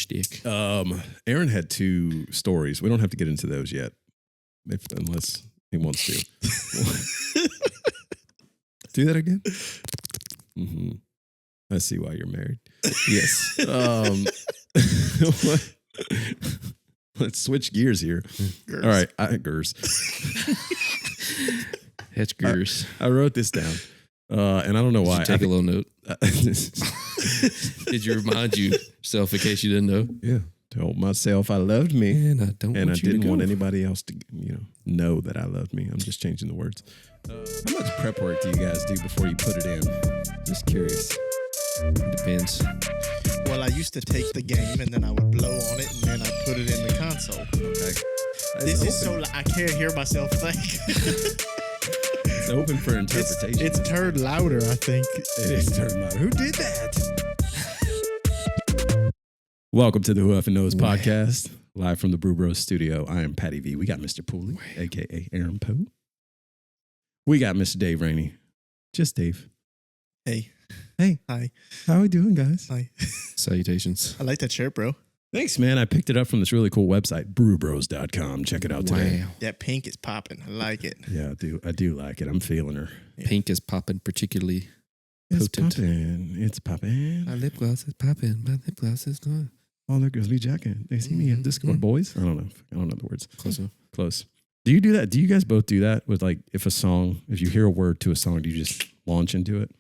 shtick. Aaron had 2 stories. We don't have to get into those yet, unless he wants to. Do that again. Mm-hmm. I see why you're married. Yes. Let's switch gears here. Gers. All right, Gers. That's Gers. I wrote this down, and I don't know why. Did you take a little note? Did you remind yourself in case you didn't know? Yeah. Told myself I loved me, and I didn't want anybody else to, know that I loved me. I'm just changing the words. How much prep work do you guys do before you put it in? Just curious. It depends. Well, I used to take the game and then I would blow on it and then I put it in the console. Okay. This is so I can't hear myself think. It's open for interpretation. It's turned louder, I think. It is turned louder. Who did that? Welcome to the Who Effing Knows podcast, live from the Brew Bros studio. I am Patty V. We got Mr. Pooley, a.k.a. Aaron Poe. We got Mr. Dave Rainey. Just Dave. Hey. Hi. How are we doing, guys? Hi. Salutations. I like that shirt, bro. Thanks, man. I picked it up from this really cool website, brewbros.com. Check it out today. Wow. That pink is popping. I like it. Yeah, I do like it. I'm feeling her. Yeah. Pink is popping particularly It's potent. popping. It's popping. My lip gloss is popping. My lip gloss is gone. All the girls be jacking. They see me in Discord. Boys? I don't know the words. Close enough. Close. Do you do that? Do you guys both do that with if you hear a word to a song, do you just launch into it?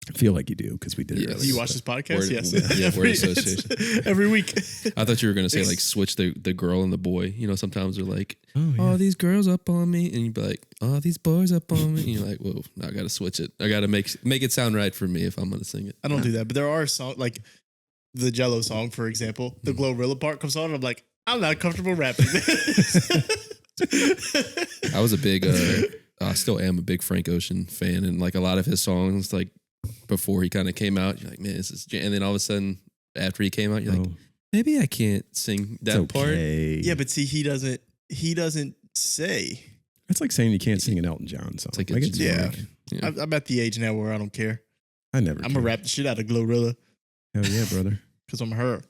I feel like you do because we did it Yes. earlier. Do you watch this podcast? Word- Yes. yeah, word association. Every week. I thought you were going to say switch the girl and the boy. Sometimes they're like, Oh, yeah. oh, these girls up on me. And you'd be like, oh, these boys up on me. And you're like, whoa, I got to switch it. I got to make it sound right for me if I'm going to sing it. I don't do that, but there are songs like the Gelo song, for example. The Glorilla part comes on, and I'm like, I'm not comfortable rapping this. I was a big, I still am a big Frank Ocean fan. And a lot of his songs, before he kind of came out, you're like, man, this is, and then all of a sudden after he came out, you're like, maybe I can't sing that part. Yeah, but see, he doesn't say. It's like saying you can't sing an Elton John song. It's like Yeah. Yeah. I'm at the age now where I don't care. I never. I'm going to rap the shit out of Glorilla Hell yeah, brother. because I'm her.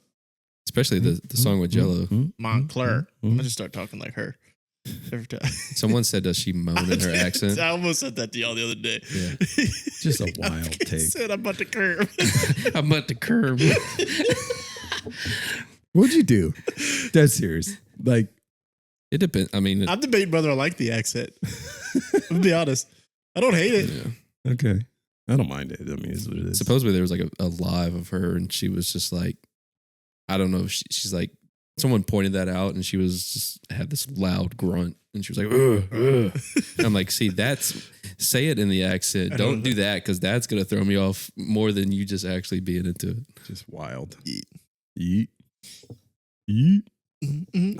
Especially the song with Gelo. Montclair. I'm going to just start talking like her every time. Someone said, does she moan in her accent? I almost said that to y'all the other day. Yeah. Just a wild I take. said I'm about to curb. I'm at the curb. What'd you do? Dead serious. It depends. I mean, I'm debating whether I like the accent. I'll be honest. I don't hate it. yeah. Okay. I don't mind it. I mean, it's what it is. Supposedly there was a live of her and she was just like, I don't know. She's like, someone pointed that out and she was just had this loud grunt and she was like, ugh, ugh. And I'm like, say it in the accent. Don't do that because that's going to throw me off more than you just actually being into it. Just wild. Yeet. Yeet. Mm-hmm.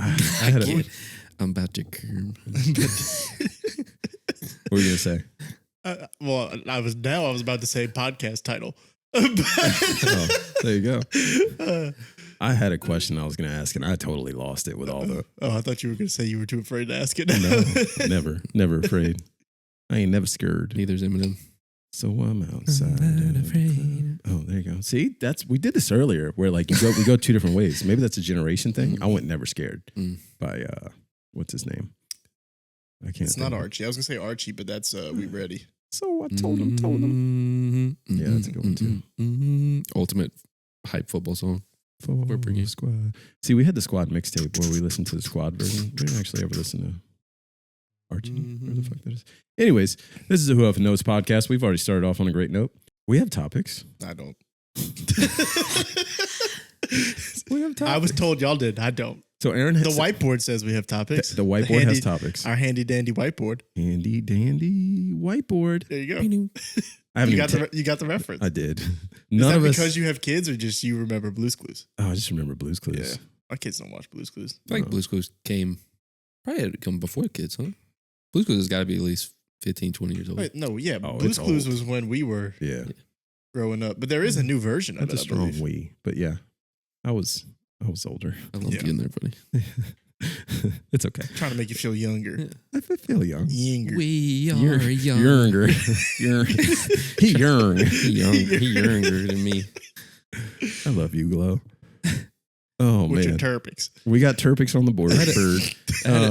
I'm about to curb. What were you going to say? Well, I was about to say podcast title. Oh, there you go. Uh, I had a question I was going to ask, and I totally lost it with all the... I thought you were going to say you were too afraid to ask it. No, never afraid. I ain't never scared. Neither's Eminem. So I'm outside. I'm not afraid. Oh, there you go. See, we did this earlier, where we go 2 different ways. Maybe that's a generation thing. I went Never Scared by what's his name? I can't. It's not Archie. I was going to say Archie, but that's We Ready. So I told him. Yeah, that's a good one too. Ultimate hype football song. We're bringing Squad. See, we had the Squad mixtape where we listened to the Squad version. We didn't actually ever listen to Archie. Where the fuck that is. Anyways, this is the Who Effing Knows podcast. We've already started off on a great note. We have topics. I don't. We have topics. I was told y'all did. I don't. So Aaron The has whiteboard says we have topics. the whiteboard has topics. Our handy dandy whiteboard. Handy dandy whiteboard. There you go. I haven't You got the reference. I did. Is None that of us. because you have kids or just you remember Blue's Clues? Oh, I just remember Blue's Clues. Yeah. My kids don't watch Blue's Clues. I think Blue's Clues probably had to come before kids, huh? Blue's Clues has got to be at least 15, 20 years old. Wait, no, yeah. Oh, Blue's it's Clues old. was when we were Yeah. growing up. But there is a new version of That's it, a I strong believe. we. But yeah, I was older. I love Yeah. being there, buddy. It's okay. Trying to make you feel younger. Yeah. I feel young. Younger. We are Younger. young. He young. He younger than me. I love you, Glow. Oh, Which man. are Turpics. We got Turpics on the board. I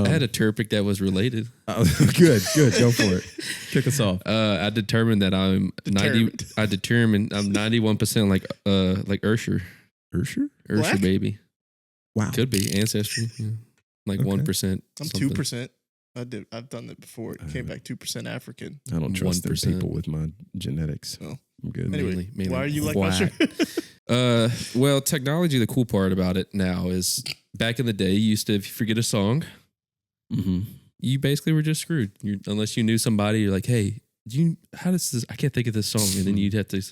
had a Turpic that was related. Good. Go for it. Kick us off. I determined that I'm 91% like Ursher. Ursher? Black? Baby. Wow. Could be ancestry. Yeah. Like Okay. 1%. I'm something. 2%. I've done that before. It came back 2% African. I don't trust them 1%. people with my genetics. Oh. I'm good. Anyway, Mainly why are you like black. Usher? Well, technology, the cool part about it now is back in the day, you used to, if you forget a song, Mm-hmm. you basically were just screwed. Unless you knew somebody, you're like, hey, how does this, I can't think of this song. And then you'd have to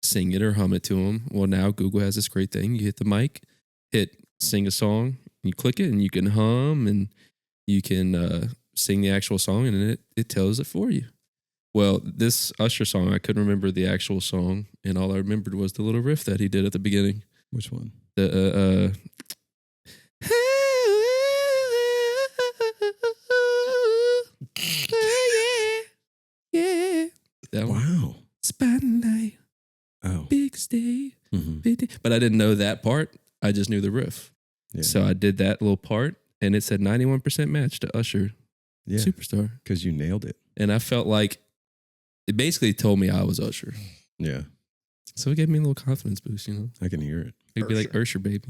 sing it or hum it to them. Well, now Google has this great thing. You hit the mic, sing a song, you click it and you can hum and you can sing the actual song and then it tells it for you. Well, this Usher song, I couldn't remember the actual song, and all I remembered was the little riff that he did at the beginning. Which one? The yeah. That one. Wow. Spotlight, Oh. big stay. Mm-hmm. But I didn't know that part. I just knew the riff. Yeah. So I did that little part, and it said 91% match to Usher, Yeah. Superstar. Because you nailed it. And I felt like it basically told me I was Usher. Yeah. So it gave me a little confidence boost, you know? I can hear it. It could be like Ursher, baby.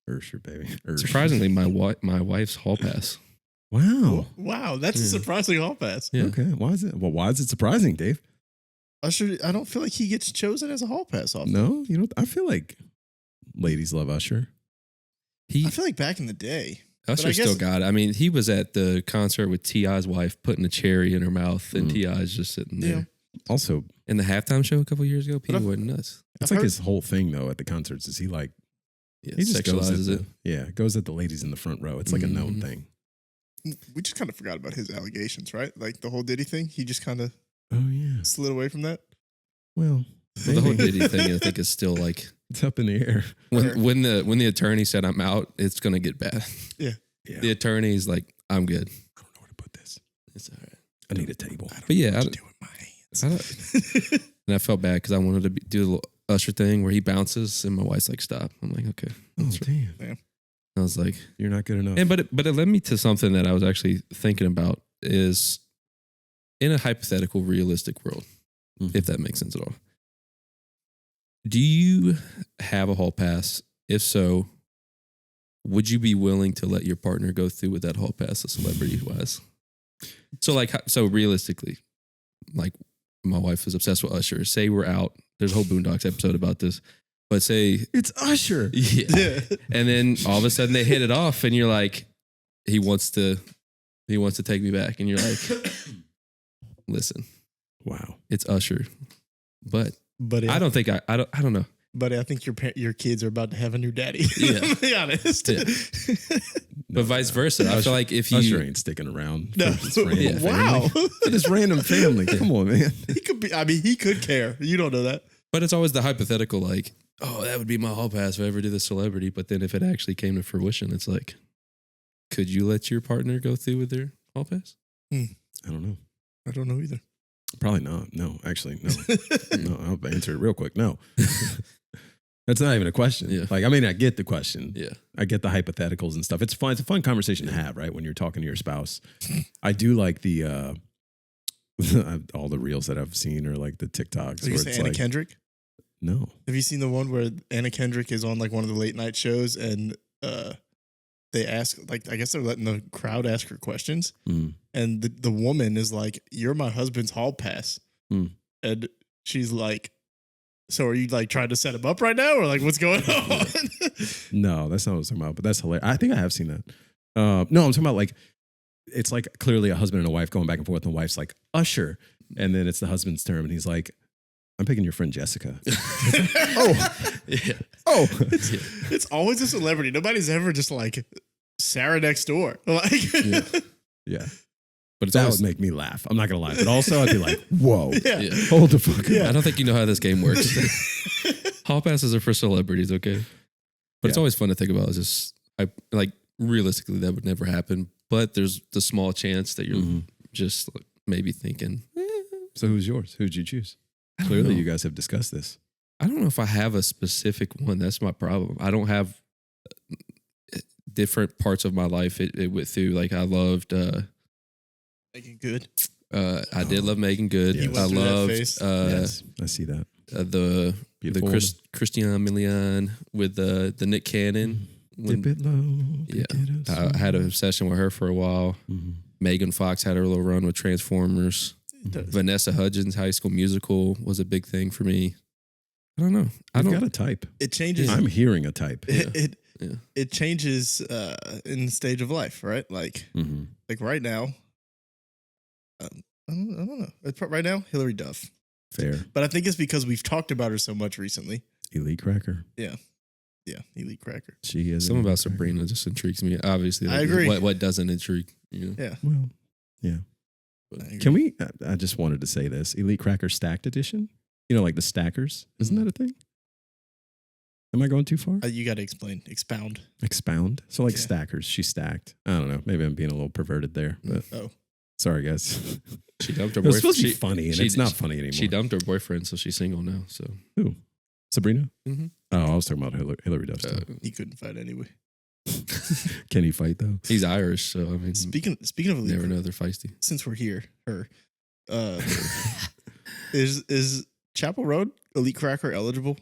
Ursher, baby. Ursher. Surprisingly, my wife's hall pass. Wow. Wow, that's a Yeah. surprising hall pass. Yeah. Okay. Why is it? Well, why is it surprising, Dave? Usher, I don't feel like he gets chosen as a hall pass often. No, you know, I feel like ladies love Usher. I feel like back in the day. Usher I guess- still got it. I mean, he was at the concert with T.I.'s wife putting a cherry in her mouth, and T.I.'s just sitting there. Yeah. Also, In the halftime show a couple years ago, people I've- went nuts. it's I've like heard- his whole thing though at the concerts is he like Yeah, he just goes at sexualizes it. goes at the ladies in the front row. It's like a known Mhm. thing. We just kind of forgot about his allegations, right? Like the whole Diddy thing. He just kind of Oh yeah. slid away from that. Well, Well, the whole maybe. Diddy thing, I think, is still like It's up in the air. when the attorney said I'm out, it's gonna get bad. Yeah. The attorney's like, I'm good. I don't know where to put this. It's all right. I need a table. But yeah, What to do with my hands. I don't, and I felt bad because I wanted to do the little Usher thing where he bounces, and my wife's like, "Stop." I'm like, "Okay." Oh That's right. damn. I was like, You're not good enough. and but it led me to something that I was actually thinking about is in a hypothetical, realistic world, Mhm. if that makes sense at all. Do you have a hall pass? If so, would you be willing to let your partner go through with that hall pass, celebrity wise? So realistically, like my wife is obsessed with Usher. Say we're out. There's a whole Boondocks episode about this. But say, It's Usher. yeah. Yeah. And then all of a sudden they hit it off, and you're like, he wants to take me back, and you're like, listen, Wow. it's Usher, but Buddy, I don't think I don't know. Buddy, I think your kids are about to have a new daddy. Yeah. To be honest. Yeah. But vice versa. I feel like if you Usher ain't sticking around. No. For this random Yeah. Wow. family. For this random family. Come on, man. He could be. I mean, he could care. You don't know that. but it's always the hypothetical, like, oh, that would be my hall pass if I ever did the celebrity. But then if it actually came to fruition, it's like, could you let your partner go through with their hall pass? I don't know. I don't know either. Probably not. No, actually, no. No, I'll answer it real quick. No. That's not even a question. Yeah. Like, I mean, I get the question. Yeah. I get the hypotheticals and stuff. It's fun. It's a fun conversation to have, right? When you're talking to your spouse. I do like the all the reels that I've seen or like the TikToks. Are you where saying it's Anna like, Kendrick? no. Have you seen the one where Anna Kendrick is on like one of the late night shows and they ask, like, I guess they're letting the crowd ask her questions, Mm. and the woman is like, "You're my husband's hall pass," and she's like, "So are you like trying to set him up right now, or like what's going on?" No, that's not what I was talking about, but that's hilarious. I think I have seen that. No, I'm talking about like, it's like clearly a husband and a wife going back and forth, and the wife's like, Usher. And then it's the husband's term, and he's like, I'm picking your friend Jessica. Oh, yeah. Oh, It's always a celebrity. Nobody's ever just like Sarah next door. Like, yeah. But it's That always, would make me laugh. I'm not going to lie. But also, I'd be like, whoa, yeah. yeah. hold the fuck Yeah. up. I don't think you know how this game works. Hall passes are for celebrities, okay? But it's Yeah. always fun to think about. It's just, like, realistically, that would never happen. But there's the small chance that you're Mhm. just like, maybe thinking, So who's yours? Who'd you choose? I don't Clearly, know. you guys have discussed this. I don't know if I have a specific one. That's my problem. I don't have different parts of my life it went through. Like I loved Making Good. I did love Megan Good. Yes. I He went through that loved phase. Yes, I see that. the Beautiful Christian Milian with the Nick Cannon. When- Dip it low. Yeah. pick it up I had slow. an obsession with her for a while. Mhm. Megan Fox had her little run with Transformers. Vanessa Hudgens' High School Musical was a big thing for me. I don't know. I I've don't. got a type. It changes. I'm hearing a type. Yeah. It changes in the stage of life, right? Like Mhm. right now. I don't know. Right now, Hillary Duff. Fair. But I think it's because we've talked about her so much recently. Elite cracker. Yeah, Elite Cracker. She is. Something an about elite cracker. Sabrina just intrigues me. Obviously, I agree. What doesn't intrigue? You know? Yeah. Well, yeah. I agree. Can we? I just wanted to say this: Elite Cracker Stacked Edition. You know, like the stackers. Isn't that a thing? Am I going too far? You got to expound. Expound. So like Yeah. stackers. She stacked. I don't know. Maybe I'm being a little perverted there, but Oh, sorry guys. She dumped her It was boyfriend. supposed to be funny, and she- it's not funny anymore. She dumped her boyfriend, so she's single now. So Who? Sabrina? Mhm. Oh, I was talking about Hillary Duff. uh, Still. he couldn't fight anyway. Can he fight though? he's Irish, so I mean, Speaking of Elite, never know they're feisty. since we're here, is Chappell Roan Elite Cracker eligible?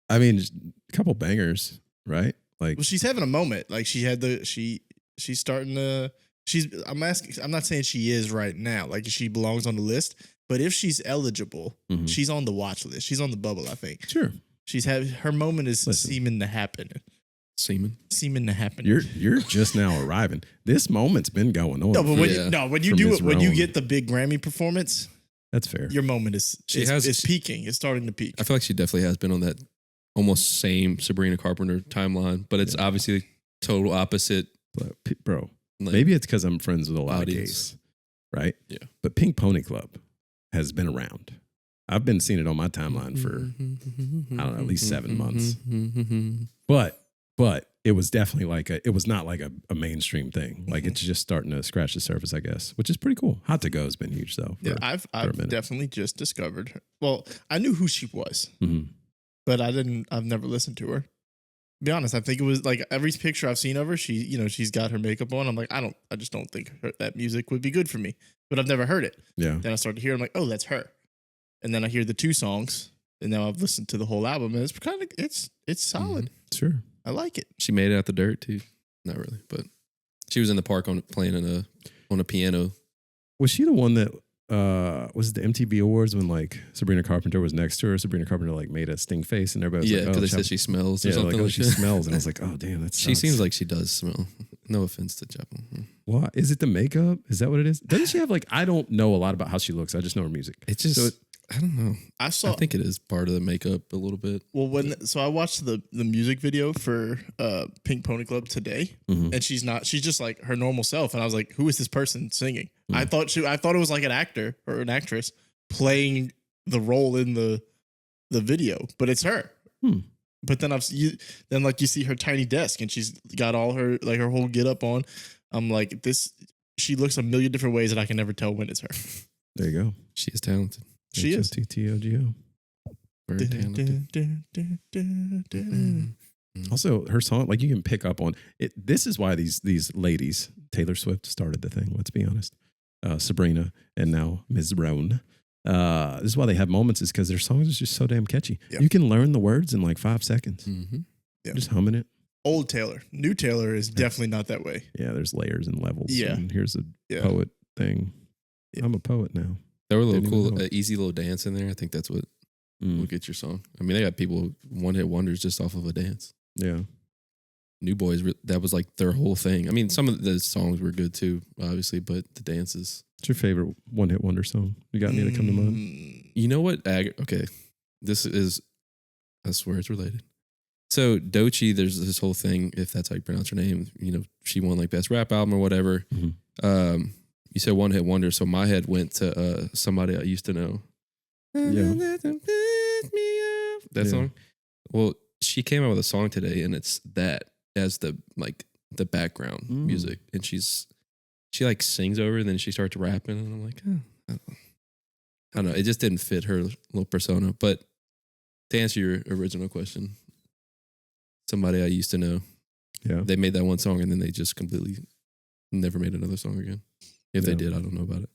I mean, just a couple bangers, right? Like, Well, she's having a moment. Like she's starting to. I'm not saying she is right now. Like she belongs on the list, but if she's eligible, Mhm. she's on the watch list. She's on the bubble. I think sure. her moment is Listen. seeming to happen. Seaman. You're just now arriving. This moment's been going on. no, but Yeah. when you From do Ms. it, when you Roan. get the big Grammy performance, That's fair. your moment is it's peaking. It's starting to peak. I feel like she definitely has been on that almost same Sabrina Carpenter timeline, but it's obviously total opposite. But, bro, Like, maybe it's because I'm friends with a lot audience. of gays, right? Yeah. But Pink Pony Club has been around. I've been seeing it on my timeline for, I don't know, at least 7 months. But it was definitely it was not like a mainstream thing. Like it's just starting to scratch the surface, I guess, which is pretty cool. Hot to Go has been huge though. Yeah, for a I've minute. definitely just discovered her. Well, I knew who she was, Mhm. but I've never listened to her. To be honest, I think it was like every picture I've seen of her, she's got her makeup on. I'm like, I just don't think that music would be good for me. But I've never heard it. Yeah. Then I started to hear, I'm like, oh, that's her. And then I hear the 2 songs, and now I've listened to the whole album, and it's kind of it's solid. Sure. I like it. She made it out the dirt too. Not really, but she was in the park playing on a piano. Was she the one that was it the MTV Awards when like Sabrina Carpenter was next to her? Sabrina Carpenter like made a stink face and everybody was Yeah, like, because oh, they Chap- said she smells or yeah, something like, oh, like she that. smells. And I was like, oh, damn, that's She seems like she does smell. No offense to Chappell. What? Is it the makeup? Is that what it is? Doesn't she have like, I don't know a lot about how she looks. I just know her music. It's just, So I don't know. I I saw think it is part of the makeup a little bit. well so I watched the music video for Pink Pony Club today, Mhm. and she's just like her normal self, and I was like, who is this person singing? Mm. I thought it was like an actor or an actress playing the role in the video, but it's her. Hmm. But then you see her tiny desk, and she's got all her her whole get up on. I'm like, she looks a million different ways that I can never tell when it's her. There you go. She is talented. She is. H-O-T-T-O-G-O. Very talented. Also, her song, like you can pick up on it. This is why these ladies, Taylor Swift started the thing. Let's be honest. Sabrina and now Ms. Roan. This is why they have moments, is because their songs is just so damn catchy. Yeah. You can learn the words in like 5 seconds. Mm-hmm. Yeah. Just humming it. Old Taylor, new Taylor is definitely not that way. Yeah, there's layers and levels. Yeah. And here's a Yeah. poet thing. Yeah. I'm a poet now. There were a little Didn't even cool, know. easy little dance in there. I think that's what Mm. will get your song. I mean, they got people one-hit wonders just off of a dance. Yeah. New Boys, that was like their whole thing. I mean, some of the songs were good too, obviously, but the dances. What's your favorite one-hit wonder song? You got any that come to mind? You know what? Okay, this is, I swear it's related. So Doechii, there's this whole thing, if that's how you pronounce her name, she won like best rap album or whatever. Mhm. You said one hit wonder, so my head went to somebody I used to know. Yeah. That Yeah. song. Well, she came out with a song today, and it's that as the background music, and she like sings over, and then she starts rapping, and I'm like, I don't know. It just didn't fit her little persona. But to answer your original question, somebody I used to know. Yeah. They made that one song and then they just completely never made another song again. If they did, I don't know about it.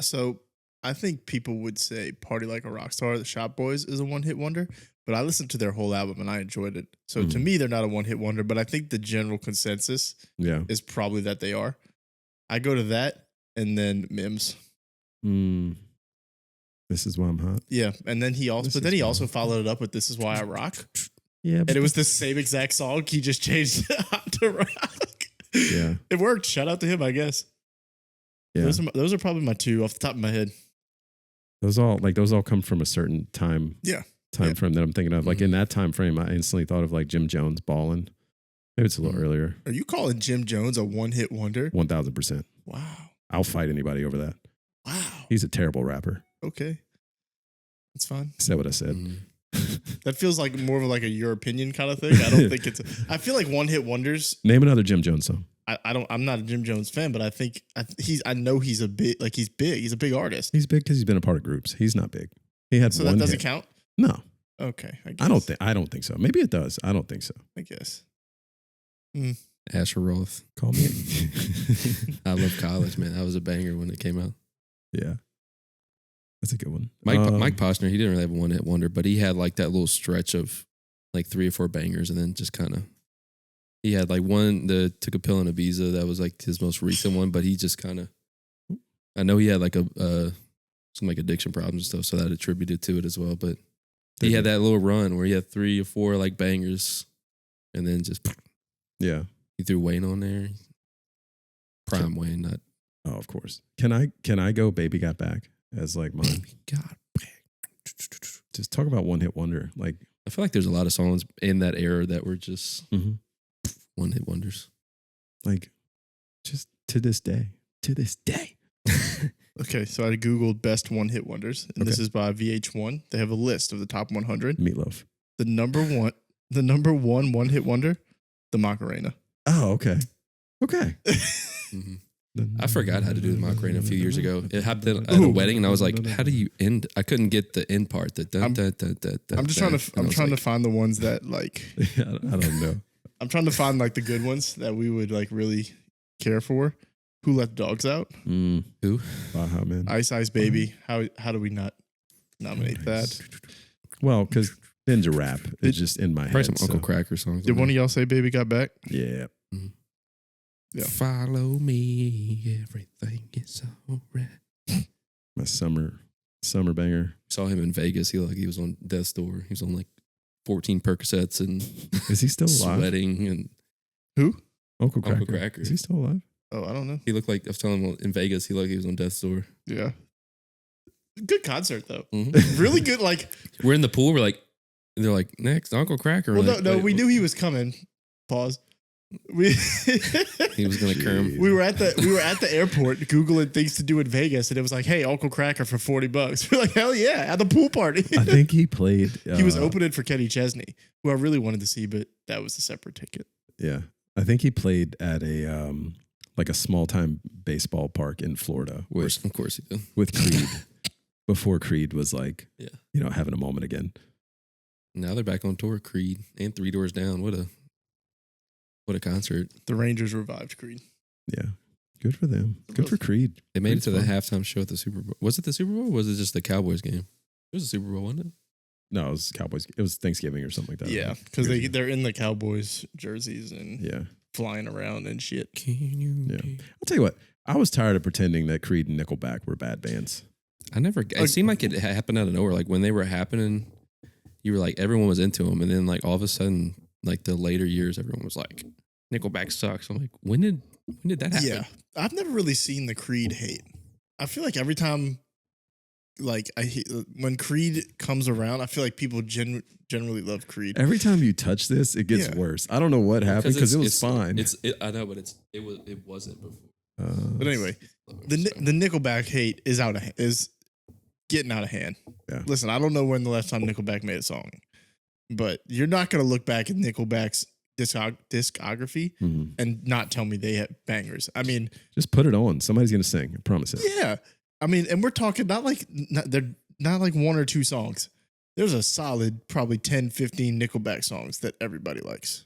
So I think people would say Party Like a Rockstar, the Shop Boys, is a one-hit wonder, but I listened to their whole album and I enjoyed it. So to me, they're not a one-hit wonder, but I think the general consensus is probably that they are. I go to that and then Mims. This Is Why I'm Hot. Yeah, and then he also followed it up with This Is Why I Rock. Yeah, and it was the same exact song. He just changed it out to rock. Yeah, it worked. Shout out to him, I guess. Yeah, those are probably my two off the top of my head. Those all come from a certain time. Time frame that I'm thinking of. Like in that time frame, I instantly thought of like Jim Jones Ballin'. Maybe it's a little earlier. Are you calling Jim Jones a one-hit wonder? 1000%. Wow. I'll fight anybody over that. Wow. He's a terrible rapper. Okay. That's fine. Is that what I said? That feels like more of like a your opinion kind of thing. I don't think it's. I feel like one hit wonders. Name another Jim Jones song. I'm not a Jim Jones fan, but I know he's a big. Like he's big. He's a big artist. He's big because he's been a part of groups. He's not big. He had so one that doesn't hit. count. No. Okay. I don't think so. Maybe it does. I don't think so. I guess. Asher Roth. Call me. I love College, man. That was a banger when it came out. Yeah. That's a good one. Mike Posner, he didn't really have a one-hit wonder, but he had like that little stretch of like 3 or 4 bangers and then just kind of, he had like one, the Took a Pill in Ibiza, that was like his most recent one, but he just kind of, I know he had like some like addiction problems and stuff, so that attributed to it as well, but he had that little run where he had 3 or 4 like bangers and then just, he threw Wayne on there. Prime Wayne, not. Oh, of course. Can I go Baby Got Back as like mine? God, just talk about one hit wonder. Like I feel like there's a lot of songs in that era that were just one hit wonders. Like just to this day. Okay, so I Googled best one hit wonders, and this is by VH1. They have a list of the top 100. Meatloaf. The number one hit wonder, the Macarena. Oh, okay. Okay. I forgot how to do the Macarena a few years ago. It happened at a wedding, and I was like, "How do you end?" I couldn't get the end part. I'm just trying to find the ones that like. I don't know. I'm trying to find like the good ones that we would like really care for. Who Let the Dogs Out? Who? Baja Man. Ice Ice Baby. How do we not nominate that? Well, because Ninja Rap is just in my head. Probably some Uncle Cracker songs. Did one of y'all say Baby Got Back? Yeah. Yeah. Follow me, everything is alright. My summer banger. Saw him in Vegas. He was on death's door. He was on like 14 Percocets and is he still alive? Sweating and who? Uncle Cracker. Is he still alive? Oh, I don't know. He looked like I was telling him in Vegas. He looked like he was on death's door. Yeah. Good concert though. Really good. Like we're in the pool. They're like next Uncle Cracker. Well, like, no, we knew he was coming. Pause. He was gonna come. We were at the airport Googling things to do in Vegas, and it was like, "Hey, Uncle Cracker for $40." We're like, "Hell yeah!" At the pool party. I think he played. He was opening for Kenny Chesney, who I really wanted to see, but that was a separate ticket. Yeah, I think he played at a like a small time baseball park in Florida. Of course he did. With Creed. Before Creed was like, having a moment again. Now they're back on tour. Creed and 3 Doors Down. What a concert. The Rangers revived Creed. Yeah. Good for them. Good for Creed. They made it to the halftime show at the Super Bowl. Was it the Super Bowl or was it just the Cowboys game? It was the Super Bowl, wasn't it? No, it was Cowboys. It was Thanksgiving or something like that. Yeah, because they're in the Cowboys jerseys and flying around and shit. I'll tell you what. I was tired of pretending that Creed and Nickelback were bad bands. It seemed like it happened out of nowhere. Like when they were happening, you were like, everyone was into them. And then like all of a sudden, like the later years, everyone was like, Nickelback sucks. I'm like, when did that happen? Yeah, I've never really seen the Creed hate. I feel like every time, like when Creed comes around, I feel like people generally love Creed. Every time you touch this, it gets worse. I don't know what happened because it was fine. I know, but it wasn't before. But anyway, the Nickelback hate is getting out of hand. Yeah. Listen, I don't know when the last time Nickelback made a song, but you're not gonna look back at Nickelback's discography and not tell me they have bangers. I mean, just put it on. Somebody's gonna sing. I promise it. Yeah, I mean, and we're talking they're not like 1 or 2 songs. There's a solid probably 10, 15 Nickelback songs that everybody likes.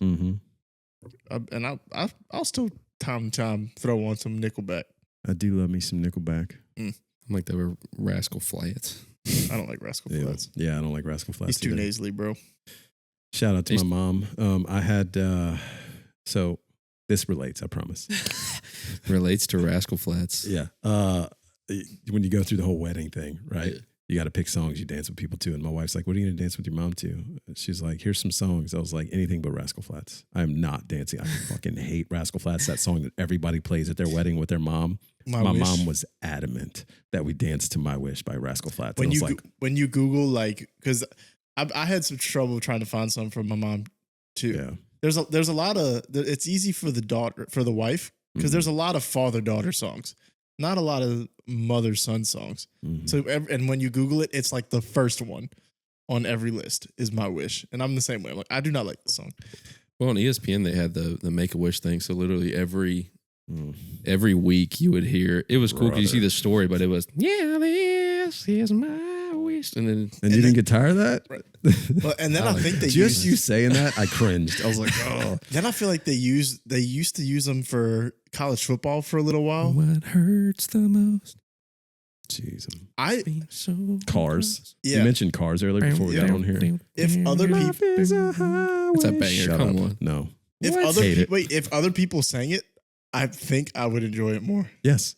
I'll still time to time throw on some Nickelback. I do love me some Nickelback. I'm like the Rascal Flatts. I don't like Rascal Flatts. Yeah, I don't like Rascal Flatts. He's too either. nasally, bro. Shout out to my mom. I had so this relates, I promise. Relates to Rascal Flatts. Yeah. When you go through the whole wedding thing, right? Yeah. You got to pick songs you dance with people to. And my wife's like, what are you going to dance with your mom to? She's like, here's some songs. I was like, anything but Rascal Flatts. I am not dancing. I fucking hate Rascal Flatts. That song that everybody plays at their wedding with their mom. My mom was adamant that we dance to My Wish by Rascal Flatts. When you Google, like, because I had some trouble trying to find some from my mom too. Yeah. There's a lot of, it's easy for the wife, because there's a lot of father-daughter songs. Not a lot of mother-son songs. Mm-hmm. So, and when you Google it, it's like the first one on every list is My Wish. And I'm the same way. I'm like, I do not like the song. Well, on ESPN, they had the Make-A-Wish thing. So literally every week you would hear, it was cool because you see the story, but it was, yeah, this is my wish. And you didn't get tired of that? Right. Well, and then I think they just you saying that, I cringed. I was like, oh. Then I feel like they used to use them for college football for a little while. What hurts the most? Jeez. Cars. Yeah. You mentioned Cars earlier before we got on here. If other people, it's a banger. Shut Come up. on. No. If other people sang it, I think I would enjoy it more. Yes.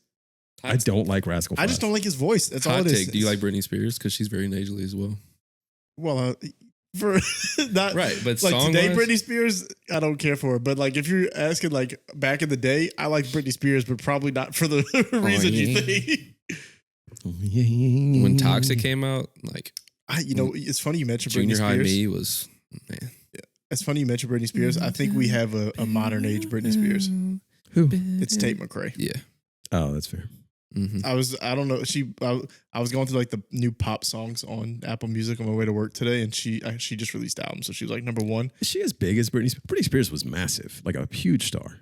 I don't like Rascal Flatts. I just don't like his voice. That's all Hot it is. take. Do you like Britney Spears? Because she's very nasally as well. Well, for not right, but like song-wise, today, Britney Spears, I don't care for her. But like, if you're asking like back in the day, I like Britney Spears, but probably not for the reason you think. When Toxic came out, like it's funny you mentioned Junior Britney High Spears. Me was man. Yeah. It's funny you mentioned Britney Spears. I think we have a modern age Britney Spears. Who? It's Tate McRae. Yeah. Oh, that's fair. Mm-hmm. I don't know. I was going through like the new pop songs on Apple Music on my way to work today, and she just released albums, so she was like number one. Is she as big as Britney? Britney Spears was massive, like a huge star.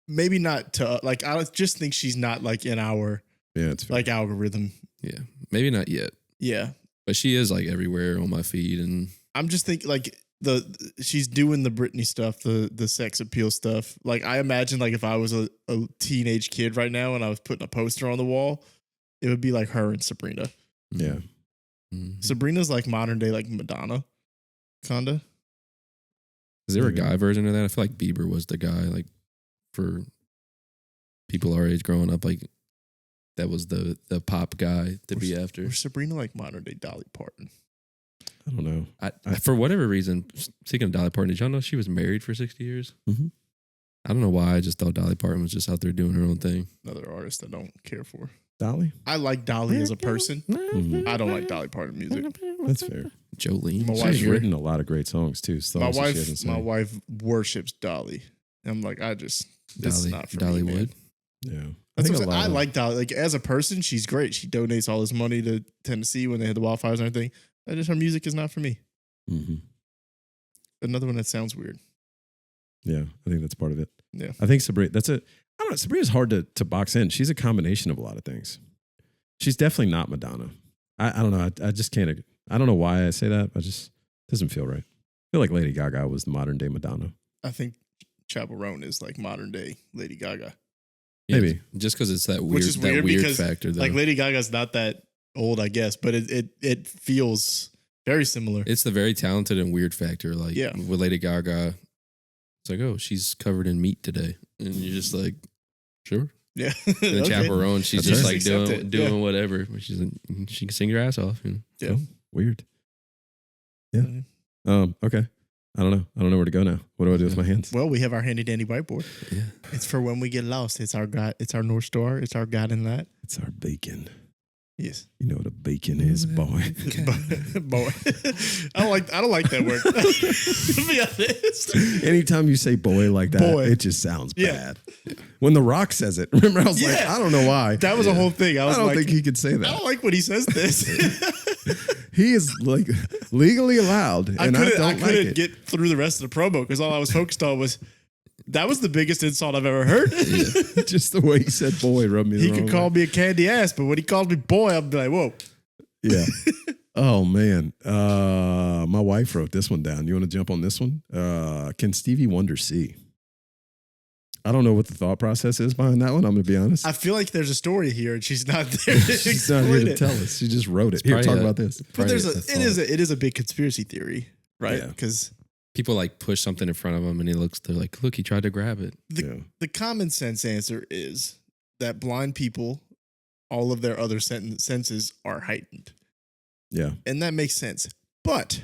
Maybe not to like. I just think she's not like in our it's like algorithm. Yeah, maybe not yet. Yeah, but she is like everywhere on my feed, and I'm just thinking like she's doing the Britney stuff, the sex appeal stuff. Like I imagine like if I was a teenage kid right now and I was putting a poster on the wall, it would be like her and Sabrina. Yeah. Mm-hmm. Sabrina's like modern day like Madonna, kinda. Is there a guy version of that? I feel like Bieber was the guy like for people our age growing up, like that was the pop guy to be after. Or Sabrina like modern day Dolly Parton. I don't know. I for whatever reason, speaking of Dolly Parton, did y'all know she was married for 60 years? Mm-hmm. I don't know why. I just thought Dolly Parton was just out there doing her own thing. Another artist I don't care for. Dolly? I like Dolly as a person. Mm-hmm. I don't like Dolly Parton music. That's fair. Jolene. She's written a lot of great songs too. My wife worships Dolly. I'm like, this is not for Dolly me, Wood. Yeah. I like Dolly. Like as a person, she's great. She donates all this money to Tennessee when they had the wildfires and everything. Her music is not for me. Mm-hmm. Another one that sounds weird. Yeah, I think that's part of it. Yeah, I think Sabrina. I don't know. Sabrina's hard to box in. She's a combination of a lot of things. She's definitely not Madonna. I don't know. I just can't. I don't know why I say that. Doesn't feel right. I feel like Lady Gaga was the modern day Madonna. I think Chappell Roan is like modern day Lady Gaga. Yeah, maybe just because it's that weird, which is weird because factor. Though. Like Lady Gaga's not that old, I guess, but it feels very similar. It's the very talented and weird factor. Like with Lady Gaga, it's like, oh, she's covered in meat today, and you're just like, sure. Yeah. And Okay. Chappell Roan, she's That's just right. like doing whatever. She can sing your ass off. You know? Yeah. So, weird. Yeah. Okay. I don't know where to go now. What do I do with my hands? Well, we have our handy dandy whiteboard. Yeah. It's for when we get lost. It's our guide. It's our North Star. It's our guide in that. It's our bacon. Yes. You know what a bacon is, boy. Boy. I don't like that word. To be honest. Anytime you say boy like that, Boy. it just sounds bad. When The Rock says it, remember I was like, I don't know why. That was a whole thing. I don't think he could say I that. don't like when he says this. He is like legally allowed, and I don't like it. Get through the rest of the promo because all I was focused on was that was the biggest insult I've ever heard. Just the way he said boy rubbed me the He wrong could call way. me a candy ass, but when he called me boy, I'd be like, whoa. Yeah. Oh, man. My wife wrote this one down. You want to jump on this one? Can Stevie Wonder see? I don't know what the thought process is behind that one. I'm going to be honest. I feel like there's a story here, and she's not there to She's not here explain to it. tell us. She just wrote it. Here, talk about this. But it is a big conspiracy theory, right? Yeah. Because people like push something in front of him and they're like, look, he tried to grab it. the common sense answer is that blind people, all of their other senses are heightened. Yeah. And that makes sense. But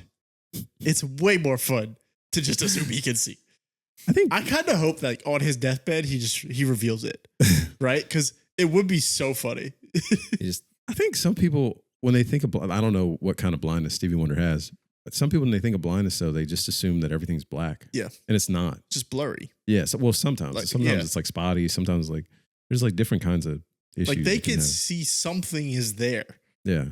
it's way more fun to just assume he can see. I kind of hope that on his deathbed, he reveals it, right? Because it would be so funny. I think some people, when they think of, I don't know what kind of blindness Stevie Wonder has, but some people, when they think of blindness, though, they just assume that everything's black. Yeah. And it's not. Just blurry. Yeah. So, well, sometimes. It's like spotty. Sometimes like there's like different kinds of issues. Like they can see something is there. Yeah.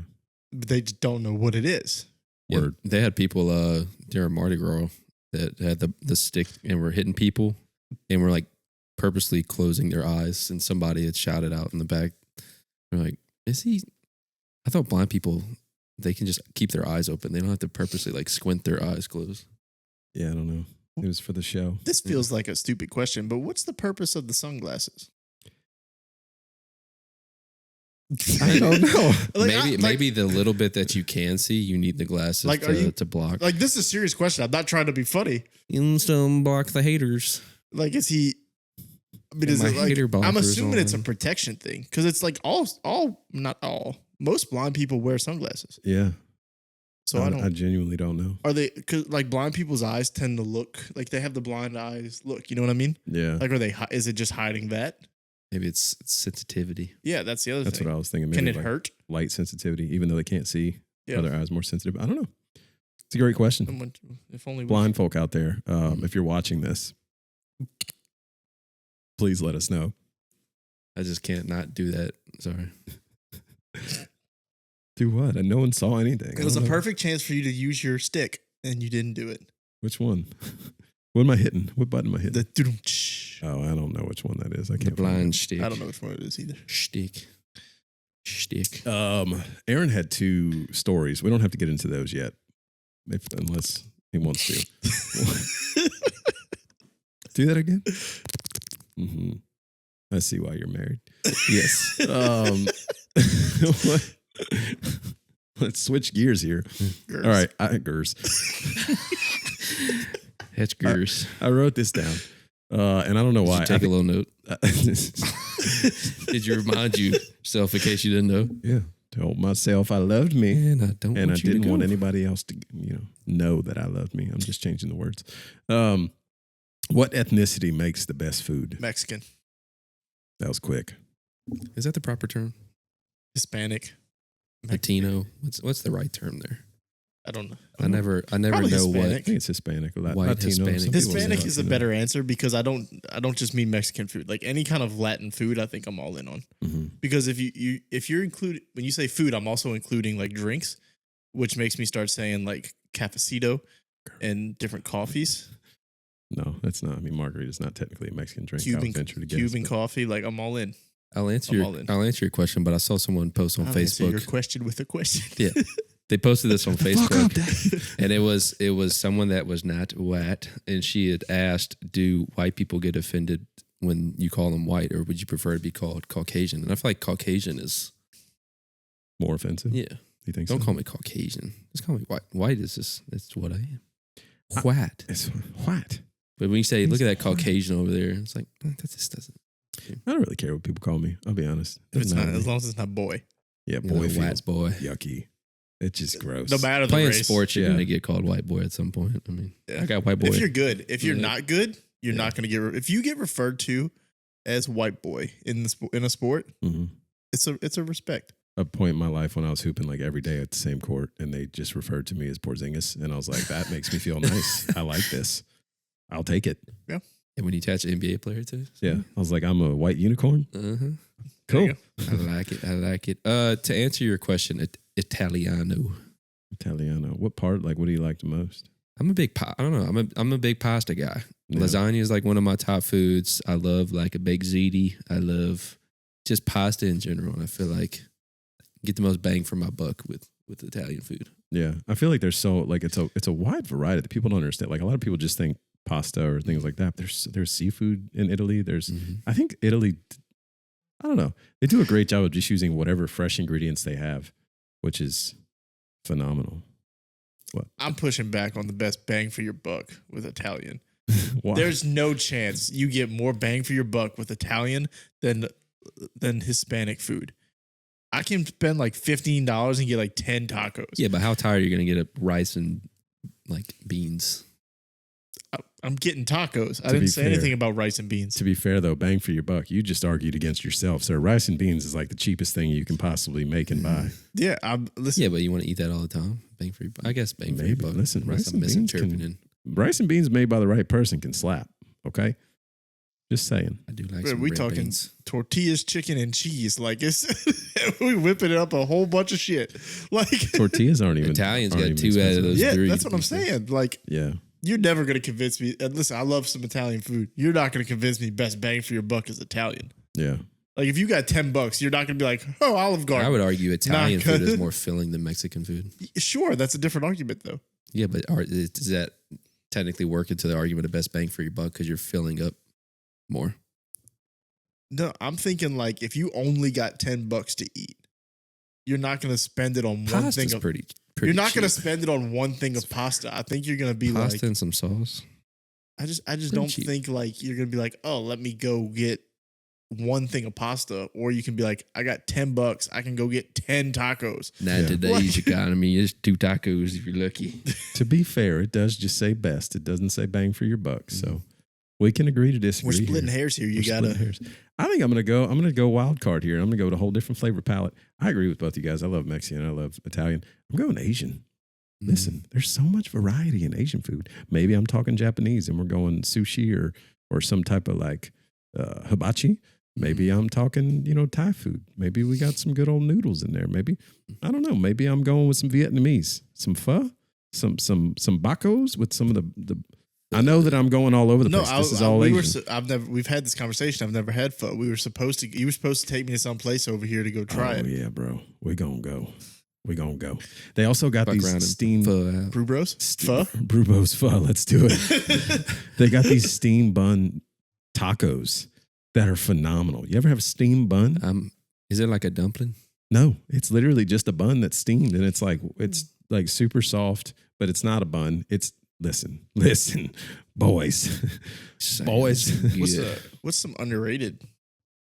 But they just don't know what it is. Word. Yeah, they had people during Mardi Gras that had the stick and were hitting people and were like purposely closing their eyes, and somebody had shouted out in the back. They're like, is he? I thought blind people, they can just keep their eyes open. They don't have to purposely like squint their eyes closed. Yeah, I don't know. It was for the show. This feels like a stupid question, but what's the purpose of the sunglasses? I don't know. Maybe the little bit that you can see, you need the glasses to block. Like, this is a serious question. I'm not trying to be funny. Still block the haters. Like, is he? I mean, is it like? I'm assuming it's a protection thing because it's like not all. Most blind people wear sunglasses. Yeah. So I genuinely don't know. Are they? Because like blind people's eyes tend to look like they have the blind eyes look. You know what I mean? Yeah. Like, are they? Is it just hiding that? Maybe it's sensitivity. Yeah, that's the other thing. That's what I was thinking. Maybe Can it like hurt? Light sensitivity, even though they can't see. Yeah. Are their eyes more sensitive? I don't know. It's a great question. If only Blind folk out there, if you're watching this, please let us know. I just can't not do that. Sorry. Do what? And no one saw anything. It was a perfect chance for you to use your stick, and you didn't do it. Which one? What am I hitting? What button am I hitting? The Oh, I don't know which one that is. I can't. The blind stick. I don't know which one it is either. Stick. Aaron had 2 stories. We don't have to get into those yet, unless he wants to. Do that again. Mm-hmm. I see why you're married. Yes. Let's switch gears here. Gers. All right, Gers. That's Gers. I wrote this down, and I don't know why. Take a little note. Did you remind yourself in case you didn't know? Yeah, told myself I loved me, and I didn't want anybody else to know that I loved me. I'm just changing the words. What ethnicity makes the best food? Mexican, That was quick. Is that the proper term? Hispanic, Latino. What's the right term there? I don't know. I never Probably know Hispanic. I what. think it's Hispanic. White Latino. Hispanic. Some people say Hispanic is a Latino. better answer because I don't just mean Mexican food. Like any kind of Latin food, I think I'm all in on. Mm-hmm. Because if you're included when you say food, I'm also including like drinks, which makes me start saying like cafecito and different coffees. No, that's not. I mean, margarita is not technically a Mexican drink. I would venture to guess, Cuban but- coffee, like I'm all in. I'll answer I'm all in. your question, but I saw someone post on I'll answer Facebook. your question with a question. Yeah, they posted this on Facebook, Dave. and it was someone that was not white, and she had asked, "Do white people get offended when you call them white, or would you prefer to be called Caucasian?" And I feel like Caucasian is More offensive? yeah. You think Don't so? call me Caucasian. Just call me white. White is just it's what I am. White. It's what? But when you say, He's "Look at that white. Caucasian over there," it's like that just doesn't. I don't really care what people call me. I'll be honest. If it's Doesn't not, matter to as me. long as it's not boy. Yeah, You know, boy white feels boy. yucky. It's just gross. No matter the Playing race. sports, you're Yeah. gonna get called white boy at some point. I mean, Yeah. I got white boy. If you're good, if you're Yeah. not good, you're Yeah. not going to get. If you get referred to as white boy in a sport, Mm-hmm. it's a respect. A point in my life when I was hooping like every day at the same court, and they just referred to me as Porzingis, and I was like, that makes me feel nice. I like this. I'll take it. And when you attach an NBA player to it, Yeah, I was like, I'm a white unicorn. uh-huh. There Cool. you go. I like it. I like it. To answer your question, Italiano. Italiano. What part? Like, what do you like the most? I'm a big I don't know. I'm a big pasta guy. Yeah. Lasagna is like one of my top foods. I love like a baked ziti. I love just pasta in general. And I feel like I get the most bang for my buck with Italian food. Yeah, I feel like there's so like it's a wide variety that people don't understand. Like a lot of people just think pasta or things like that. There's seafood in Italy. Mm-hmm. I think Italy, I don't know. They do a great job of just using whatever fresh ingredients they have, which is phenomenal. What? I'm pushing back on the best bang for your buck with Italian. Why? There's no chance you get more bang for your buck with Italian than Hispanic food. I can spend like $15 and get like 10 tacos. Yeah, but how tired are you going to get of rice and like beans? I'm getting tacos. I didn't say anything about rice and beans. To be fair, though, bang for your buck, you just argued against yourself, sir. Rice and beans is like the cheapest thing you can possibly make and buy. Yeah, listen. Yeah, but you want to eat that all the time? Bang for your buck. I guess bang for your buck. Listen, rice and beans rice and beans made by the right person can slap. Okay, just saying. I do like. Man, some we red talking beans. tortillas, chicken, and cheese. Like it's we whipping it up a whole bunch of shit. Like Tortillas aren't even. Italians aren't got even 2 out of expensive. those yeah, 3. that's what I'm saying. Like Yeah. you're never gonna convince me. And listen, I love some Italian food. You're not gonna convince me best bang for your buck is Italian. Yeah. Like if you got $10, you're not gonna be like, oh, Olive Garden. I would argue Italian Not food is good. more filling than Mexican food. Sure, that's a different argument though. Yeah, but does that technically work into the argument of best bang for your buck because you're filling up more? No, I'm thinking like if you only got $10 to eat, you're not gonna spend it on one Pasta's thing of pretty you're not gonna cheap. spend it on one thing of pasta. I think you're gonna be Pasta like and some sauce. I just pretty don't cheap. think like you're gonna be like, oh, let me go get one thing of pasta, or you can be like, I got $10, I can go get 10 tacos. Now Yeah. today's economy is 2 tacos if you're lucky. To be fair, it does just say best. It doesn't say bang for your buck. So we can agree to disagree. We're splitting here. hairs here. You We're splitting gotta. hairs. I think I'm gonna go wild card here. I'm gonna go with a whole different flavor palette. I agree with both you guys. I love Mexican. I love Italian. I'm going Asian. Listen, there's so much variety in Asian food. Maybe I'm talking Japanese and we're going sushi or some type of like hibachi. Maybe I'm talking, Thai food. Maybe we got some good old noodles in there. Maybe, I don't know. Maybe I'm going with some Vietnamese, some pho, some bacos with some of the. I know that I'm going all over the place. This is all Asian. We've had this conversation. I've never had pho. You were supposed to take me to some place over here to go try it. Oh yeah, bro. We're gonna go. They also got Fuck these around and steam pho out. Brew Bros? Pho? Brubos pho. Let's do it. They got these steam bun tacos that are phenomenal. You ever have a steam bun? Is it like a dumpling? No, it's literally just a bun that's steamed, and it's like super soft, but it's not a bun. It's listen, boys. What's some underrated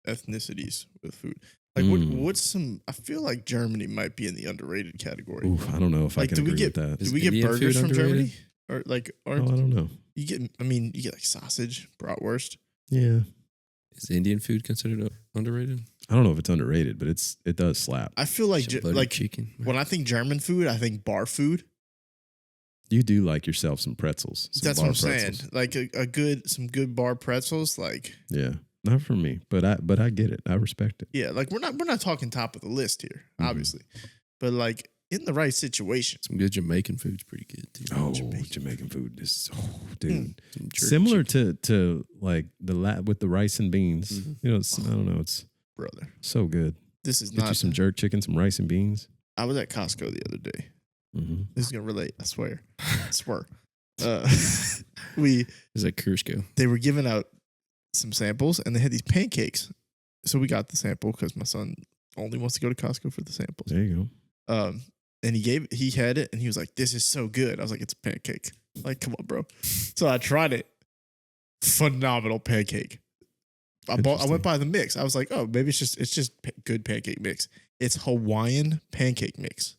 ethnicities with food? Like what's some? I feel like Germany might be in the underrated category. Oof, I don't know if I can agree with that. Do we get Indian burgers food from underrated? Germany? Or like, Oh, I don't know. you get like sausage, bratwurst. Yeah, Is Indian food considered underrated? I don't know if it's underrated, but it does slap. I feel like Some buttered chicken. when I think German food, I think bar food. You do like yourself some pretzels. Some That's bar what I'm pretzels. saying. Like some good bar pretzels. Like Yeah, not for me, but I get it. I respect it. yeah, like we're not talking top of the list here, obviously, but like in the right situation. Some good Jamaican food's pretty good too. Oh, Jamaican food is dude. Some jerk Similar chicken. to like with the rice and beans. Mhm. I don't know. It's Brother, so good. this is Get you not. some jerk chicken, some rice and beans. I was at Costco the other day. Mm-hmm. This is gonna relate. I swear. Uh, It's like Cusco. they were giving out some samples, and they had these pancakes. So we got the sample because my son only wants to go to Costco for the samples. There you go. And he had it, and he was like, "This is so good." I was like, "It's a pancake." Like, come on, bro. So I tried it. Phenomenal pancake. I went by the mix. I was like, "Oh, maybe it's just good pancake mix." It's Hawaiian pancake mix.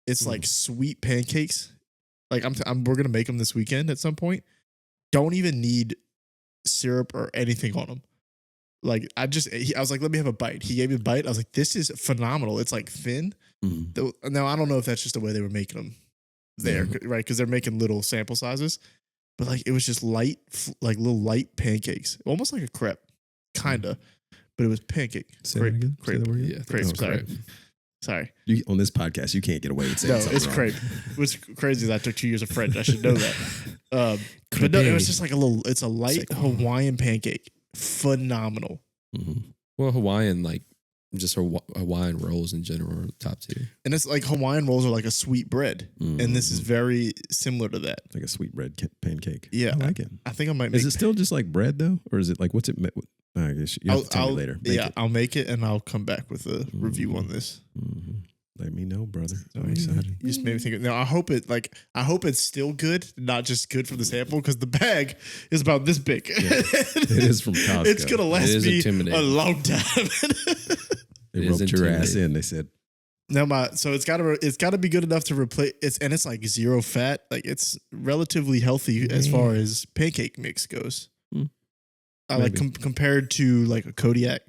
It's like sweet pancakes. Like we're gonna make them this weekend at some point. Don't even need syrup or anything on them. Like I was like, let me have a bite. He gave me a bite. I was like, this is phenomenal. It's like thin. Mm-hmm. Now I don't know if that's just the way they were making them there, right? Because they're making little sample sizes. But like it was just light, like little light pancakes, almost like a crepe, kinda. But it was pancake. Say that again. Say that word again? Yeah, Crepe. it's Sorry. crepe. Sorry. On this podcast, you can't get away with saying No, something it's wrong. crepe. What's crazy is I took 2 years of French. I should know that. But no, it was just like it's a light Hawaiian pancake. Phenomenal. Mm-hmm. Well, Hawaiian, like just Hawaiian rolls in general are top tier. And it's like Hawaiian rolls are like a sweet bread. And this is very similar to that. Like a sweet bread pancake. Yeah. I like it. I think I might make Is it still just like bread though? Or is it like, what's it? I guess you have to tell me later. I'll make it and I'll come back with a review on this. Mm-hmm. Let me know, brother. I'm excited. You just made me think. Now I hope it's still good, not just good from the sample, because the bag is about this big. Yeah. It is from Costco. It's gonna last me intimidating. a long time. They roped your ass in. They said, "No, so it's gotta be good enough to replace it's like zero fat. Like it's relatively healthy as far as pancake mix goes. I like compared to like a Kodiak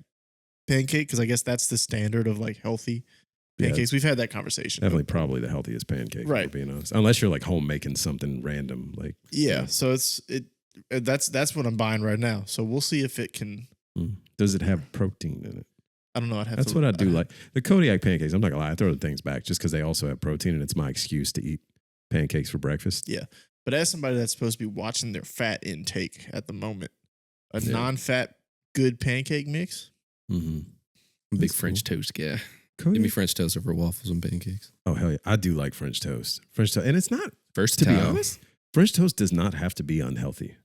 pancake, because I guess that's the standard of like healthy pancakes. We've had that conversation. Definitely, probably the healthiest pancake. Right. If we're being honest, unless you're like home making something random, like So that's what I'm buying right now. So we'll see if it can. Does it have protein in it? I don't know. That's what I do like. The Kodiak pancakes, I'm not gonna lie, I throw the things back just because they also have protein, and it's my excuse to eat pancakes for breakfast. Yeah. But as somebody that's supposed to be watching their fat intake at the moment, a non-fat good pancake mix. I'm a big French toast guy. Kodiak? Give me French toast over waffles and pancakes. Oh hell yeah, I do like French toast. And it's not Versatile. to be honest. French toast does not have to be unhealthy.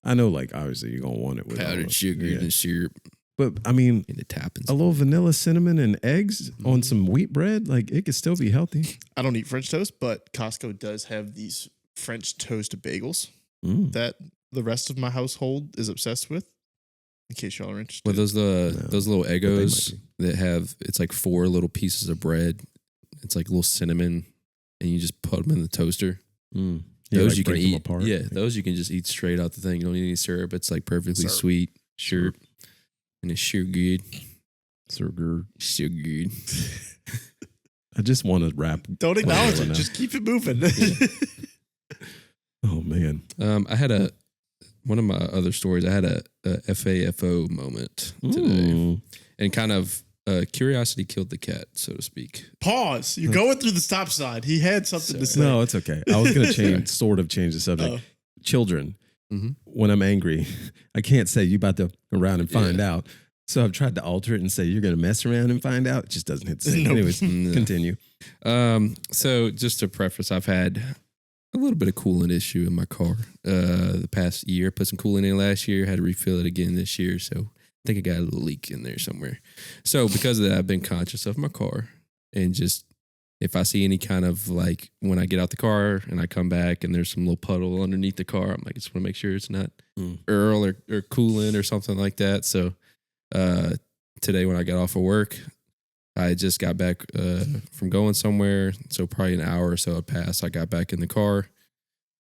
I know, like obviously you're gonna want it with powdered sugar and syrup. But I mean, and the toppings. A little vanilla, cinnamon, and eggs on some wheat bread, like it could still be healthy. I don't eat French toast, but Costco does have these French toast bagels that the rest of my household is obsessed with. In case y'all are interested. Well, those little Eggos that have, it's like 4 little pieces of bread. It's like little cinnamon, and you just put them in the toaster. Those you can eat. Apart. Yeah, those you can just eat straight out the thing. You don't need any syrup. It's like perfectly sweet. Sure. And it's sure good. So good. So good. I just want to rap. Don't acknowledge it. Just keep it moving. Oh, man. I had one of my other stories, I had a FAFO moment today. And kind of curiosity killed the cat, so to speak. Pause. You're going through the stop sign. He had something to say. No, it's okay. I was going to change the subject. Children. When I'm angry, I can't say you about to go around and find out. So I've tried to alter it and say you're going to mess around and find out. It just doesn't hit the same. Anyways, continue. So just to preface, I've had a little bit of coolant issue in my car the past year. Put some coolant in last year, had to refill it again this year. So I think I got a little leak in there somewhere. So because of that, I've been conscious of my car, and just if I see any kind of like when I get out the car and I come back and there's some little puddle underneath the car, I'm like, I just want to make sure it's not Earl or coolant or something like that. So today when I got off of work, I just got back from going somewhere. So probably an hour or so had passed. I got back in the car.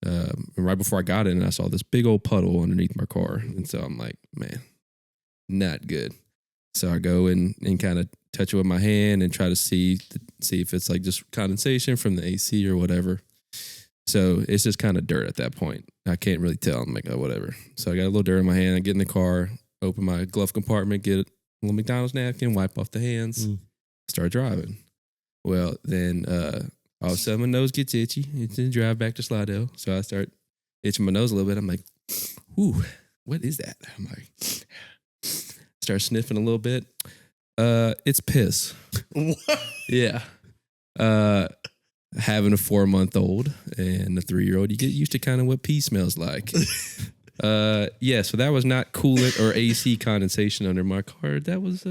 And right before I got in, I saw this big old puddle underneath my car. And so I'm like, man, not good. So I go and kind of touch it with my hand and try to see if it's like just condensation from the AC or whatever. So it's just kind of dirt at that point. I can't really tell. I'm like, oh, whatever. So I got a little dirt in my hand. I get in the car, open my glove compartment, get a little McDonald's napkin, wipe off the hands, start driving. Well, then all of a sudden my nose gets itchy. It's in drive back to Slidell. So I start itching my nose a little bit. I'm like, ooh, what is that? I'm like, start sniffing a little bit. It's piss. What? Yeah. Having a 4-month-old and a 3-year-old, you get used to kind of what pee smells like. Yeah, so that was not coolant or AC condensation under my car. That was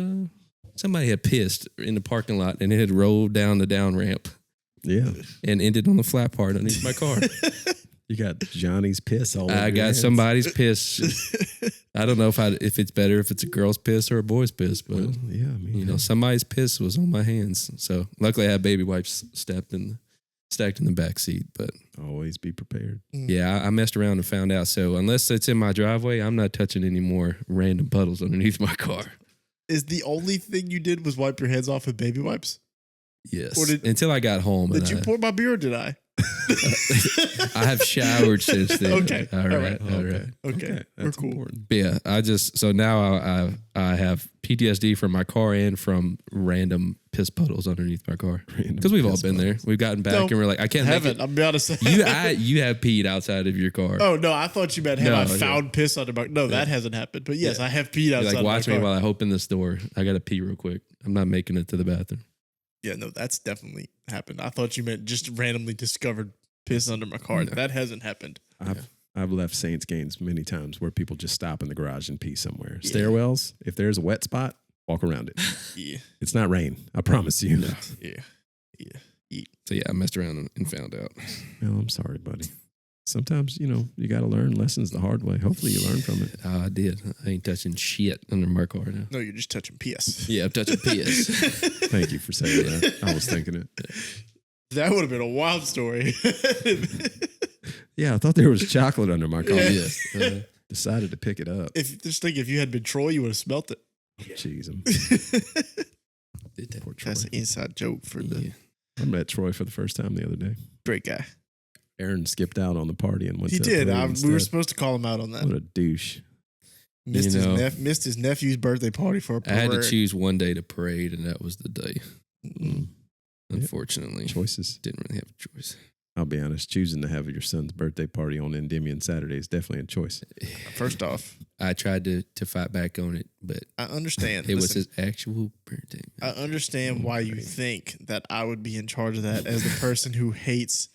somebody had pissed in the parking lot and it had rolled down the down ramp. Yeah. And ended on the flat part underneath my car. You got Johnny's piss all over. I got somebody's piss. I don't know if it's better if it's a girl's piss or a boy's piss, but yeah, I mean, somebody's piss was on my hands. So luckily I had baby wipes stacked in the back seat. But always be prepared. Yeah, I messed around and found out. So unless it's in my driveway, I'm not touching any more random puddles underneath my car. Is the only thing you did was wipe your hands off with baby wipes? Yes. Until I got home. Did you pour my beer or did I? I have showered since then. Okay. All right. Okay. We're That's cool. important. But yeah, so now I have PTSD from my car and from random piss puddles underneath my car. Because we've all been there. We've gotten back and we're like, I can't make haven't. it. I'll be honest. You have peed outside of your car. Oh no, I thought you meant have I found piss under my. No, that hasn't happened. But yes, I have peed You're outside. like, watch my me car. while I open this door. I gotta pee real quick. I'm not making it to the bathroom. Yeah, no, that's definitely happened. I thought you meant just randomly discovered piss under my car. No. That hasn't happened. I've left Saints games many times where people just stop in the garage and pee somewhere. Stairwells, if there's a wet spot, walk around it. Yeah. It's not rain. I promise you. No. Yeah. So yeah, I messed around and found out. Well, I'm sorry, buddy. Sometimes, you got to learn lessons the hard way. Hopefully you learn from it. I did. I ain't touching shit under my car now. No, you're just touching PS. Yeah, I'm touching piss. Thank you for saying that. I was thinking it. That would have been a wild story. Yeah, I thought there was chocolate under my car. Yeah. Yes. Decided to pick it up. If you had been Troy, you would have smelt it. Jeez, poor Troy. That's an inside joke for the I met Troy for the first time the other day. great guy. Aaron skipped out on the party and went He to did. the parade We were instead. supposed to call him out on that. What a douche. Missed You know, missed his nephew's birthday party for a I had to parade. choose one day to parade, and that was the day. Mm. Unfortunately, Choices. didn't really have a choice. I'll be honest, choosing to have your son's birthday party on Endymion Saturday is definitely a choice. First off, I tried to fight back on it, but I understand. it was Listen, his actual birthday. I understand why you think that I would be in charge of that as the person who hates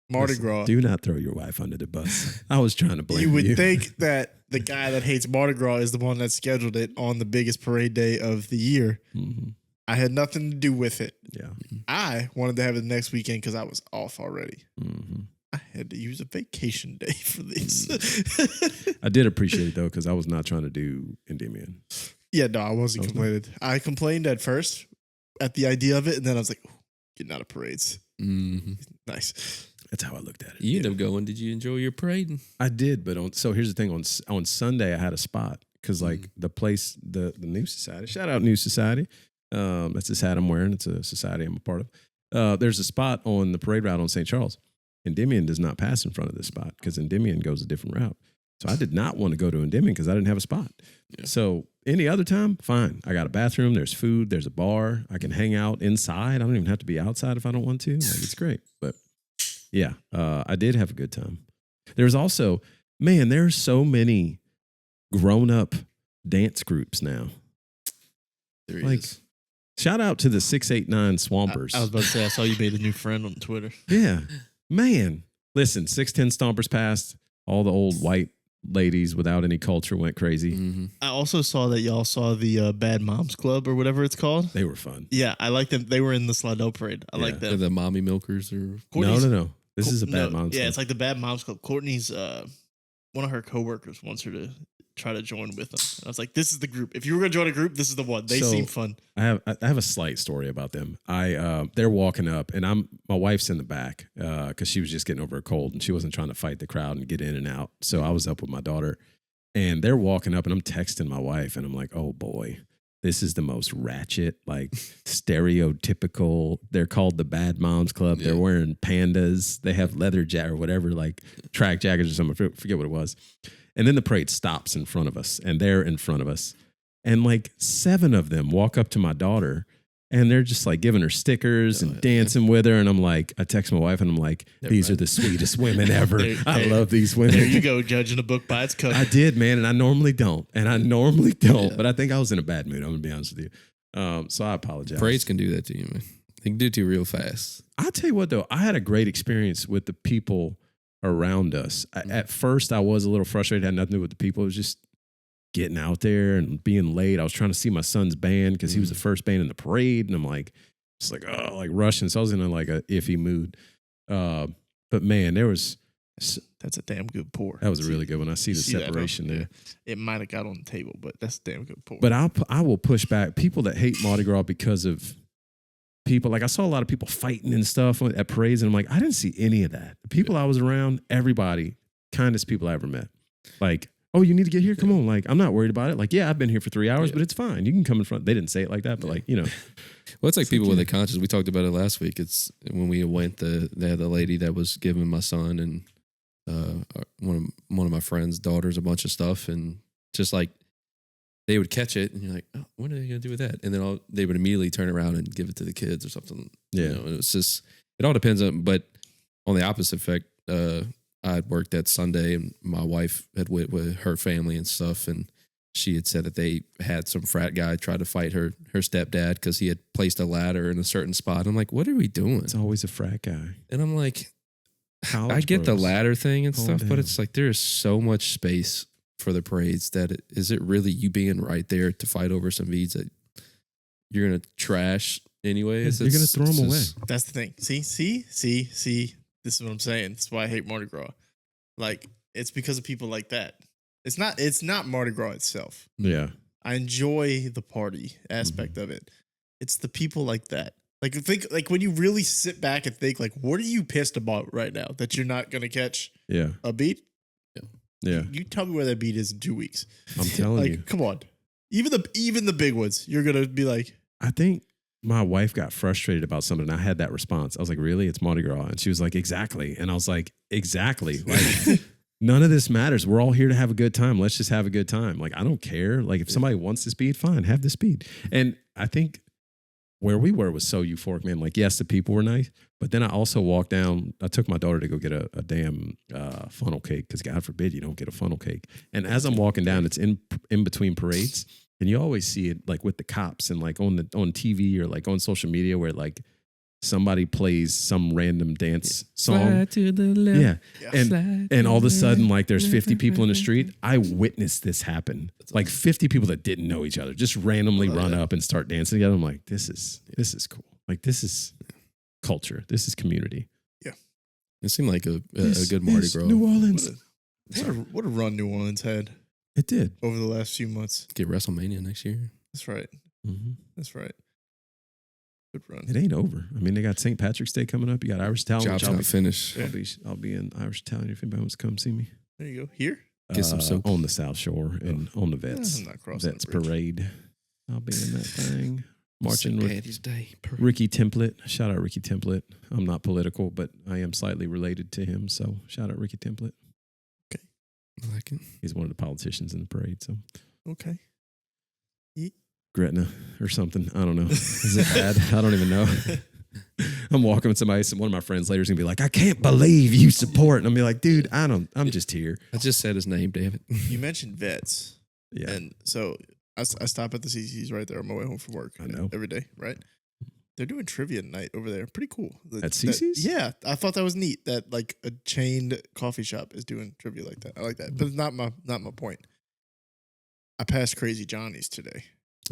Mardi Listen, Gras. Do not throw your wife under the bus. I was trying to blame you. You would think that the guy that hates Mardi Gras is the one that scheduled it on the biggest parade day of the year. Mhm. I had nothing to do with it. Yeah. I wanted to have it next weekend because I was off already. Mhm. I had to use a vacation day for this. I did appreciate it though, because I was not trying to do Endymion. Yeah, no, I wasn't complaining. I complained at first at the idea of it, and then I was like, "Ooh, getting out of parades. Mm-hmm. Nice." That's how I looked at it. You ended up going. Did you enjoy your parade? I did, but so here's the thing: on Sunday, I had a spot because like the place, the New Society. Shout out New Society. That's this hat I'm wearing. It's a society I'm a part of. There's a spot on the parade route on St. Charles. Endymion does not pass in front of this spot because Endymion goes a different route. So I did not want to go to Endymion because I didn't have a spot. Yeah. So any other time, fine. I got a bathroom. There's food. There's a bar. I can hang out inside. I don't even have to be outside if I don't want to. Like it's great. But yeah, I did have a good time. There's also, man, there's so many grown-up dance groups now. There he Like, is. shout out to the 689 Swampers. I was about to say, I saw you made a new friend on Twitter. Yeah. Man. Listen, 610 Stompers passed. All the old white ladies without any culture went crazy. Mm-hmm. I also saw that y'all saw the Bad Moms Club or whatever it's called. They were fun. Yeah, I like them. They were in the Slidell Parade. I like them. The mommy milkers or No, Courtney's- no. This is a bad mom's. Yeah, it's like the Bad Moms Club. Courtney's one of her coworkers wants her to try to join with them. And I was like, this is the group. If you were gonna join a group, this is the one. They So- seem fun. I have a slight story about them. They're walking up, and my wife's in the back because she was just getting over a cold, and she wasn't trying to fight the crowd and get in and out. So I was up with my daughter, and they're walking up, and I'm texting my wife, and I'm like, oh boy, this is the most ratchet, like stereotypical. They're called the Bad Moms Club. Yeah. They're wearing pandas. They have leather jacket or whatever, like track jackets or something. I forget what it was. And then the parade stops in front of us, and they're in front of us. And like 7 of them walk up to my daughter, and they're just like giving her stickers and dancing with her. And I'm like, I text my wife, and I'm like, these are the sweetest women ever. I love these women. There you go, judging a book by its cover. I did, man, and I normally don't. But I think I was in a bad mood. I'm gonna be honest with you. So I apologize. parades can do that to you, man. They can do it to you real fast. I'll tell you what, though, I had a great experience with the people around us. At first, I was a little frustrated. It had nothing to do with the people. It was just getting out there and being late. I was trying to see my son's band because he was the first band in the parade, and I'm like, just like, oh, like rushing. So I was in like a iffy mood. But man, there was. That's a damn good pour. That was a really good one. I see the See that, huh? separation there. It might have got on the table, but that's a damn good pour. But I will push back people that hate Mardi Gras because of people. Like I saw a lot of people fighting and stuff at parades, and I'm like, I didn't see any of that. The people I was around, everybody, kindest people I ever met. Like oh, you need to get here? Come on. Like, I'm not worried about it. Like, yeah, I've been here for 3 hours, Yeah. but it's fine. You can come in front. They didn't say it like that, but like, you know. Well, it's like people with a conscience. We talked about it last week. It's when we went, they had the lady that was giving my son and one of my friend's daughters a bunch of stuff, and just like they would catch it, and you're like, oh, what are they gonna do with that? And then they would immediately turn around and give it to the kids or something. Yeah, you know, and it's just it all depends on. But on the opposite effect, I had worked that Sunday, and my wife had went with her family and stuff, and she had said that they had some frat guy try to fight her stepdad because he had placed a ladder in a certain spot. I'm like, what are we doing? it's always a frat guy. And I'm like, College I get the bros. ladder thing and Calm stuff, down. but it's like there is so much space for the parades that is it really you being right there to fight over some beads that you're gonna trash anyways? You're gonna throw them away. That's the thing. See. This is what I'm saying. That's why I hate Mardi Gras. Like, it's because of people like that. It's not Mardi Gras itself. Yeah. I enjoy the party aspect of it. It's the people like that. Like, think, like when you really sit back and think, like, what are you pissed about right now that you're not gonna catch Yeah. a beat? Yeah. You tell me where that beat is in 2 weeks. I'm telling Like, you. come on. Even the big ones, you're gonna be like, I think my wife got frustrated about something, and I had that response. I was like, really? It's Mardi Gras. And she was like, exactly. And I was like, exactly. Like, none of this matters. We're all here to have a good time. Let's just have a good time. Like, I don't care. Like, if somebody wants the speed, fine, have the speed. And I think where we were was so euphoric, man. Like, yes, the people were nice, but then I also walked down. I took my daughter to go get a damn funnel cake because God forbid you don't get a funnel cake. And as I'm walking down, it's in between parades, and you always see it like with the cops and like on TV or like on social media where like somebody plays some random dance song. Slide to the left. Yeah. And all of a sudden, like there's 50 people in the street. I witnessed this happen. Like 50 people that didn't know each other just randomly run up and start dancing together. I'm like, this is cool. Like, this is culture. This is community. It seemed like a good Mardi Gras. New Orleans. what a run New Orleans had It did. over the last few months. Get WrestleMania next year. That's right. Mhm. That's right. Good run. It ain't over. I mean, they got St. Patrick's Day coming up. You got Irish Italian. Job's which not finished. I'll be in Irish Italian if anybody wants to come see me. There you go. Here? Get some soap. On the South Shore and on the Vets. I'm not crossing Vets the bridge. Parade. I'll be in that thing. Marching with Patty's Day. Ricky Template. Shout out Ricky Template. I'm not political, but I am slightly related to him. So shout out Ricky Template. I like it. He's one of the politicians in the parade. So Okay. Gretna or something. I don't know. Is it bad? I don't even know. I'm walking with somebody. One of my friends later is going to be like, I can't believe you support. And I'm be like, dude, I'm just here. I just said his name, damn it. You mentioned Vets. Yeah. And so I stop at the CC's right there on my way home from work. I know. Every day, right? They're doing trivia night over there. Pretty cool. At CC's? Yeah. I thought that was neat that like a chained coffee shop is doing trivia like that. I like that. But it's not my point. I passed Crazy Johnny's today.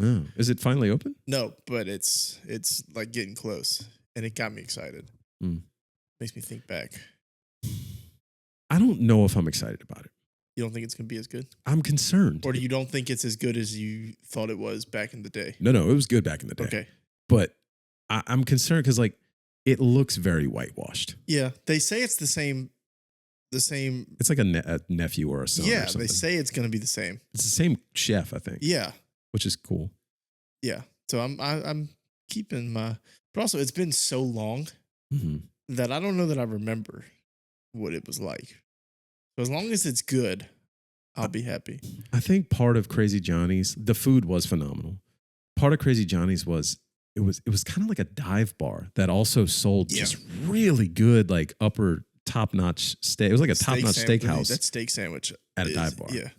Oh, is it finally open? No, but it's like getting close. And it got me excited. Mm. Makes me think back. I don't know if I'm excited about it. You don't think it's gonna be as good? I'm concerned. Or do you don't think it's as good as you thought it was back in the day? No, it was good back in the day. Okay. But I'm concerned because like it looks very whitewashed. Yeah. They say it's the same. It's like a nephew or a son. Yeah, or something. they say it's gonna be the same. It's the same chef, I think. Yeah. Which is cool. Yeah. So I'm keeping my, but also it's been so long Mm-hmm. that I don't know that I remember what it was like. So as long as it's good, I'll be happy. I think part of Crazy Johnny's, the food was phenomenal. Part of Crazy Johnny's was it was kind of like a dive bar that also sold just really good, like upper top notch steak. It was like a top notch steakhouse. That steak sandwich at a dive bar. Yeah.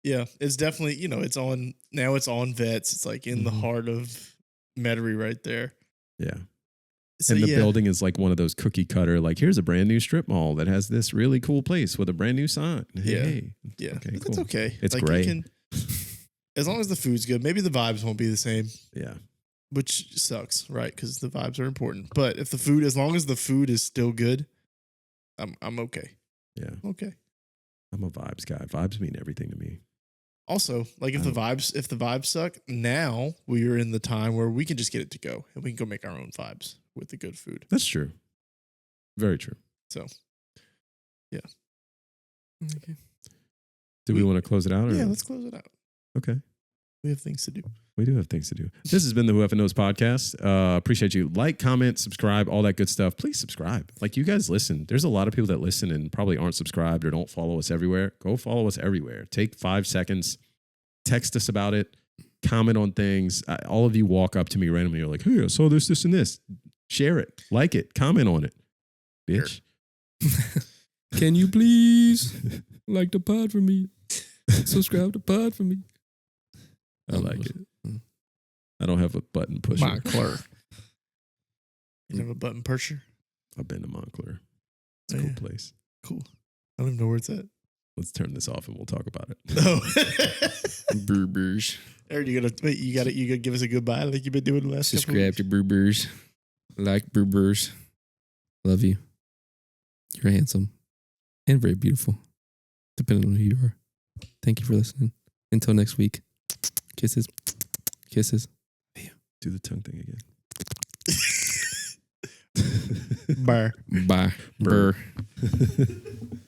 Yeah. It's definitely, it's on Vets. It's like in the heart of Metairie right there. Yeah. So, and the building is like one of those cookie cutter, like here's a brand new strip mall that has this really cool place with a brand new sign. Hey. Yeah. Okay, That's cool. okay. It's like great. As long as the food's good, maybe the vibes won't be the same. Yeah. Which sucks, right? Because the vibes are important. But if as long as the food is still good, I'm okay. Yeah. Okay. I'm a vibes guy. Vibes mean everything to me. Also, like if the vibes suck, now we are in the time where we can just get it to go and we can go make our own vibes with the good food. That's true. Very true. So, yeah. Okay. Do we want to close it out? Or? Yeah, let's close it out. Okay. We have things to do. We do have things to do. This has been the Whoever Knows podcast. Appreciate you. Like, comment, subscribe, all that good stuff. Please subscribe. Like, you guys listen. There's a lot of people that listen and probably aren't subscribed or don't follow us everywhere. Go follow us everywhere. Take 5 seconds. Text us about it. Comment on things. All of you walk up to me randomly. You're like, hey, I saw this, this, and this. Share it. Like it. Comment on it. Bitch. Can you please like the pod for me? Subscribe to pod for me. I like it. I don't have a button pusher. Montclair. You have a button pusher? I've been to Montclair. It's a cool place. Cool. I don't even know where it's at. Let's turn this off and we'll talk about it. No. Brewbers. Aaron, you gotta give us a goodbye like you've been doing the last couple Subscribe to Brewbers. Like Brewbers. Love you. You're handsome and very beautiful, depending on who you are. Thank you for listening. Until next week. Kisses. Kisses. Do the tongue thing again. Bye. Bye. Burr.